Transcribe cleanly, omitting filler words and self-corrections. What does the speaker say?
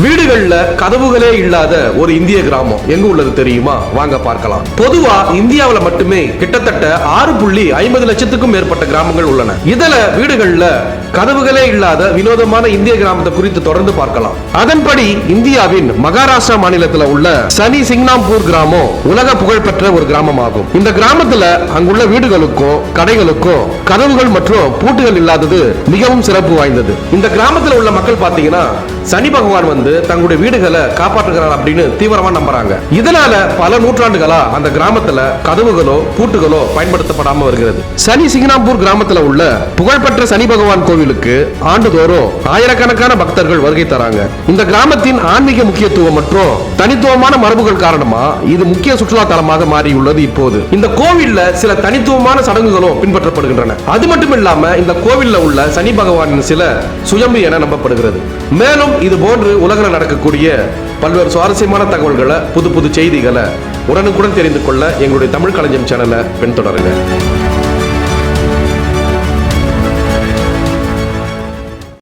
வீடுகள்ல கதவுகளே இல்லாத ஒரு இந்திய கிராமம் எங்க உள்ளது தெரியுமா? வாங்க பார்க்கலாம். பொதுவா இந்தியாவில மட்டுமே கிட்டத்தட்ட 6.50 லட்சத்துக்கும் மேற்பட்ட கிராமங்கள் உள்ளன. இதுல வீடுகள்ல கதவுகளே இல்லாத வினோதமான இந்திய கிராமத்தை குறித்து தொடர்ந்து பார்க்கலாம். அதன்படி இந்தியாவின் மகாராஷ்டிரா மாநிலத்தில் உள்ள சனி சிங்னாம்பூர் கிராமம் உலக புகழ்பெற்ற ஒரு கிராமம் ஆகும். இந்த கிராமத்துல அங்குள்ள வீடுகளுக்கும் கடைகளுக்கும் கதவுகள் மற்றும் பூட்டுகள் இல்லாதது மிகவும் சிறப்பு வாய்ந்தது. இந்த கிராமத்தில் உள்ள மக்கள் பாத்தீங்கன்னா சனி பகவான் வந்து தங்களுடைய வீடுகளை காப்பாற்றுகிறார் அப்படின்னு தீவிரமா நம்புறாங்க. இதனால பல நூற்றாண்டுகளா அந்த கிராமத்துல கதவுகளோ பூட்டுகளோ பயன்படுத்தப்படாம வருகிறது. சனி சிங்னாம்பூர் கிராமத்துல உள்ள புகழ்பெற்ற சனி பகவான் கோவிலுக்கு ஆண்டுதோறும் ஆயிரக்கணக்கான பக்தர்கள் வருகை தராங்க. இந்த கிராமத்தின் ஆன்மீக முக்கியத்துவம் மற்றும் தனித்துவமான மரபுகள் காரணமா இது முக்கிய சுற்றுலா தலமாக மாறியுள்ளது. இப்போது இந்த கோவில்ல சில தனித்துவமான சடங்குகளும் பின்பற்றப்படுகின்றன. அது மட்டும் இல்லாம இந்த கோவில்ல உள்ள சனி பகவானின் சில சுயம்பு என நம்பப்படுகிறது. மேலும் இது போன்று உலகில் நடக்கக்கூடிய பல்வேறு சுவாரஸ்யமான தகவல்களை புது செய்திகளை உடனுக்குடன் தெரிந்து கொள்ள எங்களுடைய தமிழ் களஞ்சியம் சேனலை பின்தொடருங்க.